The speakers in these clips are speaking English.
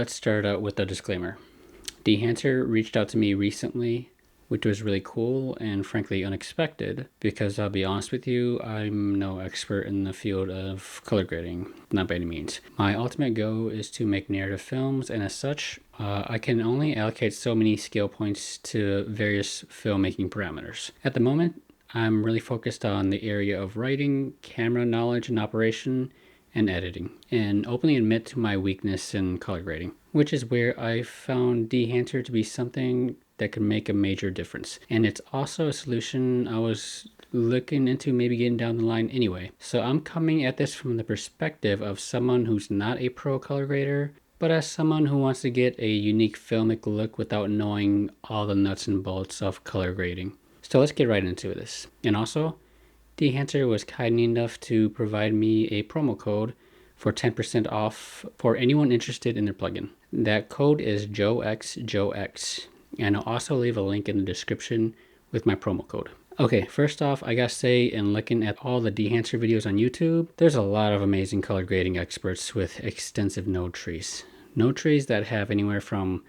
Let's start out with a disclaimer. Dehancer reached out to me recently, which was really cool and frankly unexpected, because I'll be honest with you, I'm no expert in the field of color grading, not by any means. My ultimate goal is to make narrative films, and as such, I can only allocate so many skill points to various filmmaking parameters. At the moment, I'm really focused on the area of writing, camera knowledge and operation, and editing, and openly admit to my weakness in color grading, which is where I found Dehancer to be something that could make a major difference. And it's also a solution I was looking into maybe getting down the line anyway. So I'm coming at this from the perspective of someone who's not a pro color grader, but as someone who wants to get a unique filmic look without knowing all the nuts and bolts of color grading. So let's get right into this. And also, Dehancer was kind enough to provide me a promo code for 10% off for anyone interested in their plugin. That code is JoeX, and I'll also leave a link in the description with my promo code. Okay, first off, I gotta say, in looking at all the Dehancer videos on YouTube, there's a lot of amazing color grading experts with extensive node trees. Node trees that have anywhere from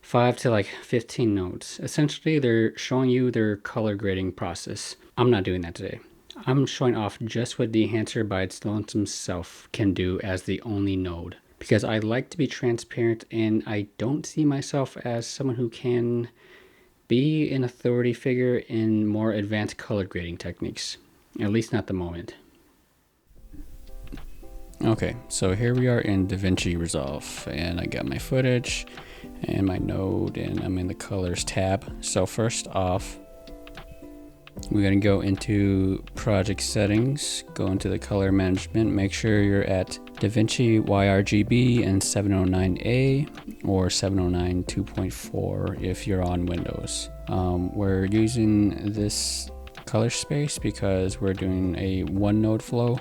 5 to like 15 nodes. Essentially, they're showing you their color grading process. I'm not doing that today. I'm showing off just what Dehancer by its lonesome self can do as the only node, because I like to be transparent and I don't see myself as someone who can be an authority figure in more advanced color grading techniques, at least not at the moment. Okay, so here we are in DaVinci Resolve, and I got my footage and my node, and I'm in the colors tab. So first off, we're going to go into project settings, go into the color management, make sure you're at DaVinci YRGB and 709A or 709 2.4 if you're on Windows. We're using this color space because we're doing a one node flow,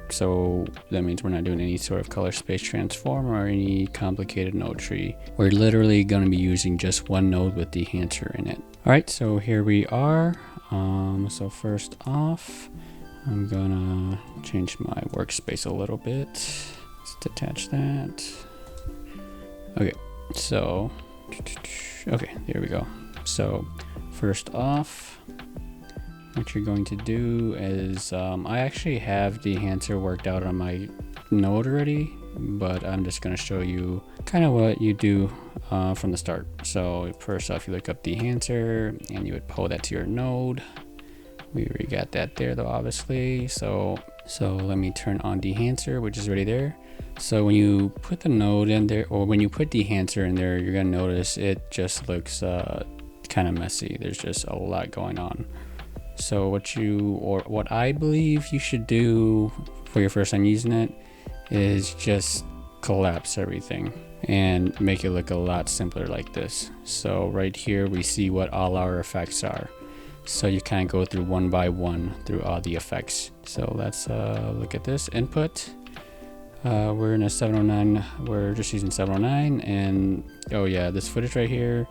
so that means we're not doing any sort of color space transform or any complicated node tree. We're literally going to be using just one node with Dehancer in it. Alright, so here we are. So first off, I'm gonna change my workspace a little bit. Let's detach that. Okay, so okay, there we go. So first off, what you're going to do is I actually have Dehancer worked out on my node already, but I'm just going to show you kind of what you do from the start. So first off, you look up Dehancer and you would pull that to your node. We already got that there though, obviously. So let me turn on Dehancer, which is already there. So when you put the node in there, or when you put Dehancer in there, you're gonna notice it just looks kind of messy. There's just a lot going on. So what I believe you should do for your first time using it is just collapse everything and make it look a lot simpler like this. So right here we see what all our effects are. So you kind of go through one by one through all the effects. So let's look at this input. We're in a 709, we're just using 709, and oh yeah, this footage right here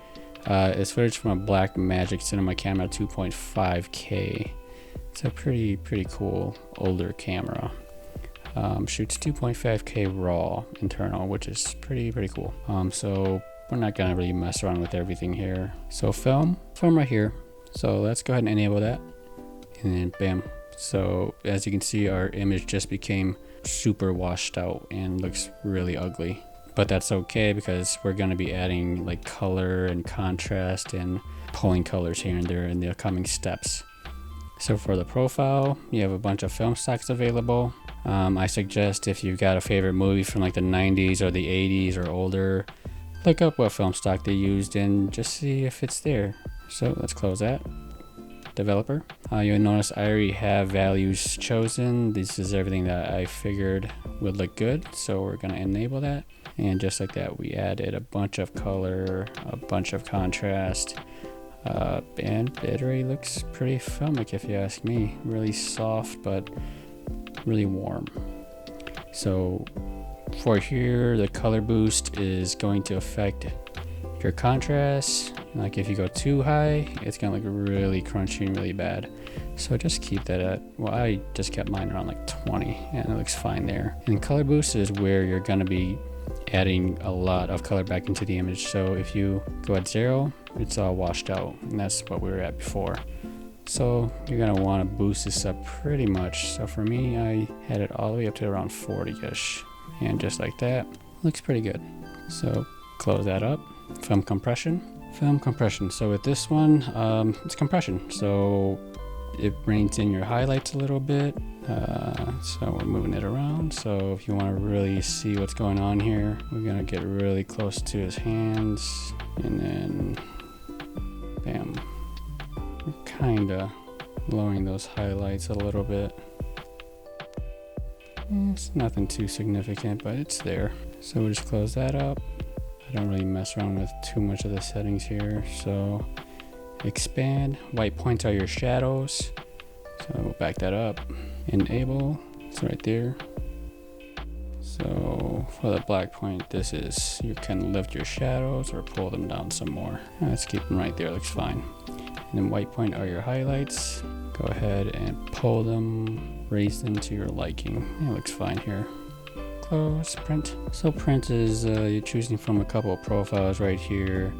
is footage from a Blackmagic Cinema camera 2.5K. It's a pretty cool older camera. Shoots 2.5K raw internal, which is pretty cool. So we're not gonna really mess around with everything here. So film right here. So let's go ahead and enable that, and then bam. So as you can see, our image just became super washed out and looks really ugly, but that's okay because we're going to be adding like color and contrast and pulling colors here and there in the upcoming steps. So for the profile, you have a bunch of film stocks available. I suggest if you've got a favorite movie from like the 90s or the 80s or older, look up what film stock they used and just see if it's there. So let's close that. Developer. You'll notice I already have values chosen. This is everything that I figured would look good, so we're going to enable that. And just like that, we added a bunch of color, a bunch of contrast, and it already looks pretty filmic if you ask me. Really soft but really warm. So for here, the color boost is going to affect your contrast. Like if you go too high, it's gonna look really crunchy and really bad. So just keep that at, well, I just kept mine around like 20 and it looks fine there. And color boost is where you're gonna be adding a lot of color back into the image. So if you go at 0, it's all washed out, and that's what we were at before. So you're gonna want to boost this up pretty much. So for me, I had it all the way up to around 40-ish, and just like that, looks pretty good. So close that up. Film compression. So with this one, it's compression. So it brings in your highlights a little bit. So we're moving it around. So if you want to really see what's going on here, we're gonna get really close to his hands, and then bam. We're kinda lowering those highlights a little bit. It's nothing too significant, but it's there. So we'll just close that up. I don't really mess around with too much of the settings here. So expand. White points are your shadows. So we'll back that up. Enable. It's right there. So for the black point, this is, you can lift your shadows or pull them down some more. Let's keep them right there, looks fine. And then white point are your highlights. Go ahead and pull them, raise them to your liking. It looks fine here. Close, print. So print is you're choosing from a couple of profiles right here.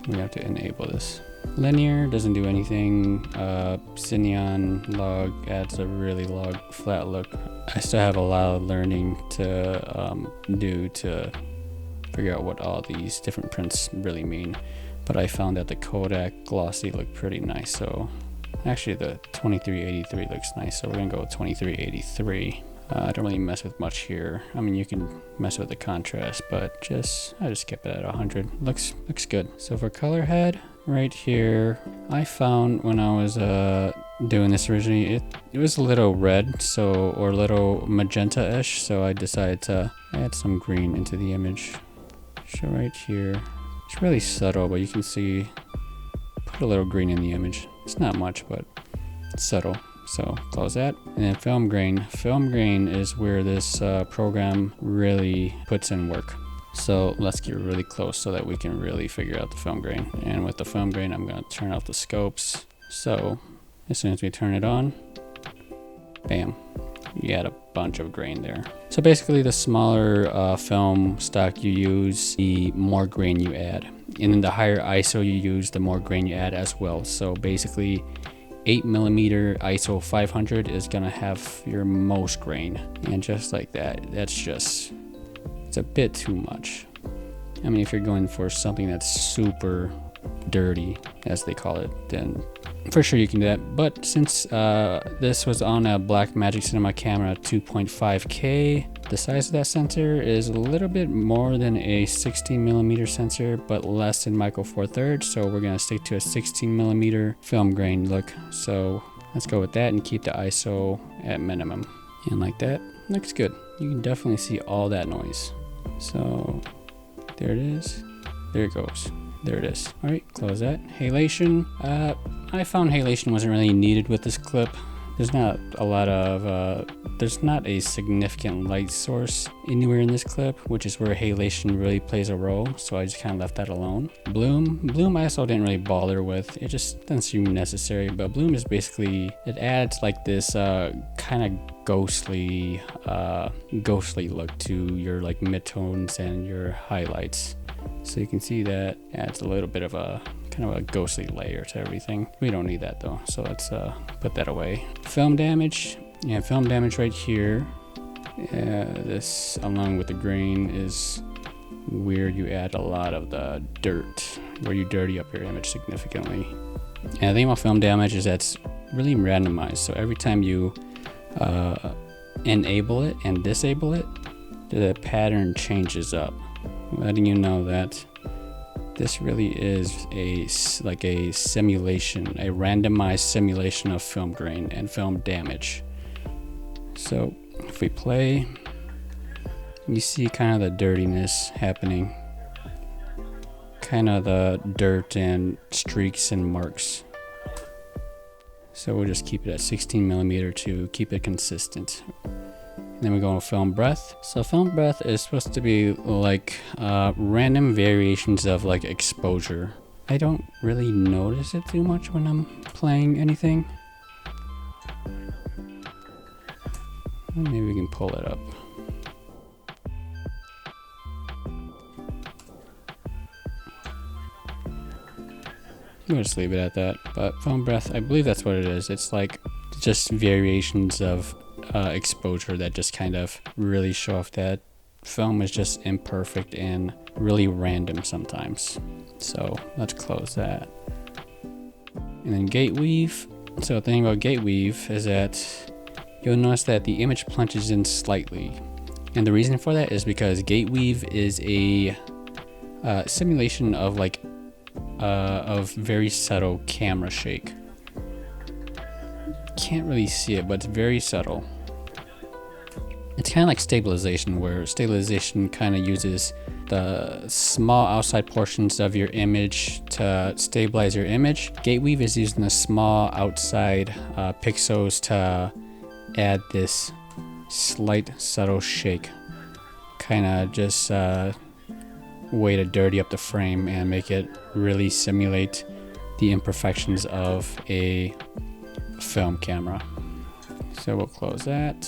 We have to enable this. Linear doesn't do anything. Cineon log adds a really flat look. I still have a lot of learning to do to figure out what all these different prints really mean. But I found that the Kodak glossy looked pretty nice. So actually the 2383 looks nice. So we're gonna go with 2383. I don't really mess with much here. I mean, you can mess with the contrast, but I just kept it at 100. Looks good. So for color head, right here, I found when I was doing this originally, it was a little red, or a little magenta-ish. So I decided to add some green into the image. So right here, it's really subtle, but you can see, put a little green in the image. It's not much, but it's subtle. So close that. And then film grain. Film grain is where this program really puts in work. So let's get really close so that we can really figure out the film grain. And with the film grain, I'm gonna turn off the scopes. So as soon as we turn it on, bam, you add a bunch of grain there. So basically the smaller film stock you use, the more grain you add. And then the higher ISO you use, the more grain you add as well. So basically 8mm ISO 500 is gonna have your most grain. And just like that, it's a bit too much. I mean, if you're going for something that's super dirty, as they call it, then for sure you can do that. But since this was on a Blackmagic Cinema camera 2.5K, the size of that sensor is a little bit more than a 16mm sensor, but less than Micro Four Thirds. So we're gonna stick to a 16mm film grain look. So let's go with that and keep the ISO at minimum. And like that, looks good. You can definitely see all that noise. So there it is. There it goes. There it is. All right, close that. Halation. I found halation wasn't really needed with this clip. There's not a significant light source anywhere in this clip, which is where halation really plays a role. So I just kind of left that alone. Bloom I also didn't really bother with. It just doesn't seem necessary, but bloom is basically, it adds like this kind of ghostly look to your like midtones and your highlights. So you can see that adds a little bit of a kind of a ghostly layer to everything. We don't need that though, so let's put that away. Film damage. Yeah, film damage right here. This, along with the grain, is where you add a lot of the dirt, where you dirty up your image significantly. And the thing about film damage is that's really randomized. So every time you enable it and disable it, the pattern changes up, letting you know that this really is a simulation, a randomized simulation of film grain and film damage. So if we play, you see kind of the dirtiness happening, kind of the dirt and streaks and marks. So we'll just keep it at 16mm to keep it consistent. Then we go on film breath. So film breath is supposed to be like random variations of like exposure. I don't really notice it too much when I'm playing anything. Maybe we can pull it up. We'll just leave it at that. But film breath, I believe that's what it is. It's like just variations of exposure that just kind of really show off that film is just imperfect and really random sometimes. So let's close that. And then gate weave. So the thing about gate weave is that you'll notice that the image plunges in slightly. And the reason for that is because gate weave is a simulation of of very subtle camera shake. Can't really see it, but it's very subtle. It's kind of like stabilization, where stabilization kind of uses the small outside portions of your image to stabilize your image. Gate weave is using the small outside pixels to add this slight subtle shake. Kind of just way to dirty up the frame and make it really simulate the imperfections of a film camera. So we'll close that.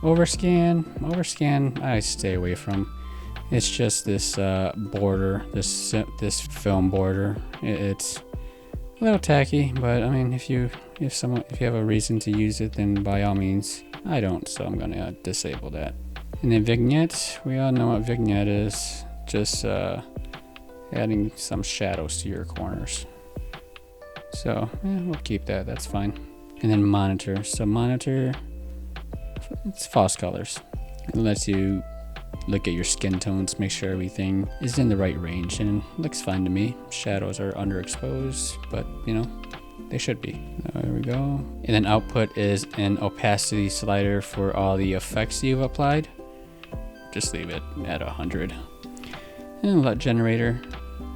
Overscan I stay away from. It's just this border, this film border. It's a little tacky, but I mean, if you have a reason to use it, then by all means. I don't, so I'm gonna disable that. And then vignette, we all know what vignette is. Just adding some shadows to your corners. So yeah, we'll keep that, that's fine. And then monitor. So monitor, it's false colors. It lets you look at your skin tones, make sure everything is in the right range, and it looks fine to me. Shadows are underexposed, but you know, they should be. There we go. And then output is an opacity slider for all the effects you've applied. Just leave it at 100. And LUT generator.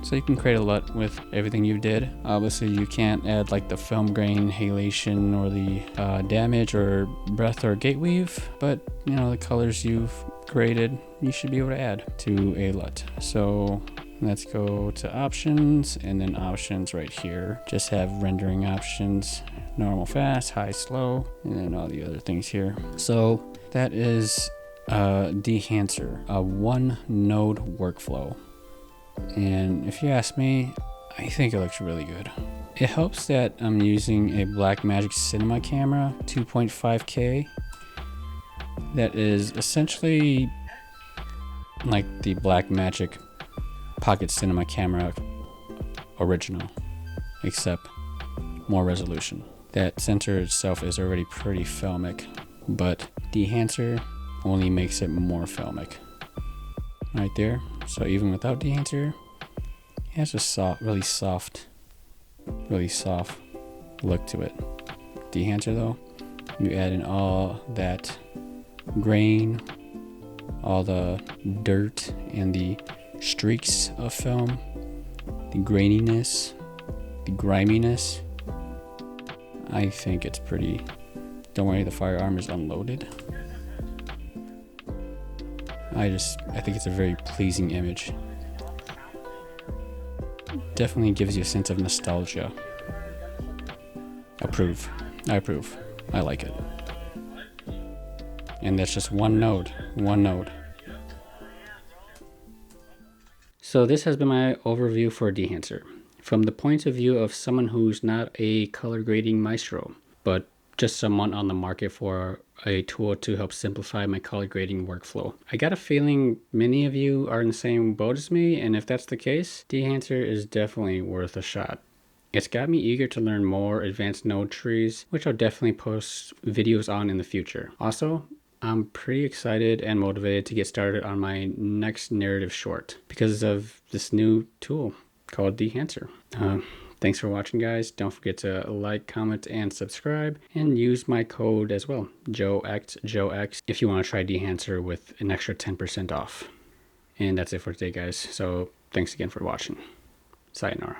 So you can create a LUT with everything you did. Obviously you can't add like the film grain, halation, or the damage or breath or gate weave, but you know, the colors you've created, you should be able to add to a LUT. So let's go to options, and then options right here. Just have rendering options, normal, fast, high, slow, and then all the other things here. So that is Dehancer, a one node workflow. And if you ask me, I think it looks really good. It helps that I'm using a Blackmagic Cinema camera, 2.5K. That is essentially like the Blackmagic Pocket Cinema camera original, except more resolution. That sensor itself is already pretty filmic, but Dehancer only makes it more filmic. Right there. So even without Dehancer, it has a really soft look to it. Dehancer though, you add in all that grain, all the dirt and the streaks of film, the graininess, the griminess. I think it's pretty. Don't worry, the firearm is unloaded. I think it's a very pleasing image. Definitely gives you a sense of nostalgia. Approve. I approve. I like it. And that's just one node. So this has been my overview for Dehancer, from the point of view of someone who's not a color grading maestro, but just someone on the market for a tool to help simplify my color grading workflow. I got a feeling many of you are in the same boat as me, and if that's the case, Dehancer is definitely worth a shot. It's got me eager to learn more advanced node trees, which I'll definitely post videos on in the future. Also, I'm pretty excited and motivated to get started on my next narrative short because of this new tool called Dehancer. Thanks for watching, guys. Don't forget to like, comment, and subscribe, and use my code as well, JOEX, if you want to try Dehancer with an extra 10% off. And that's it for today, guys. So thanks again for watching. Sayonara.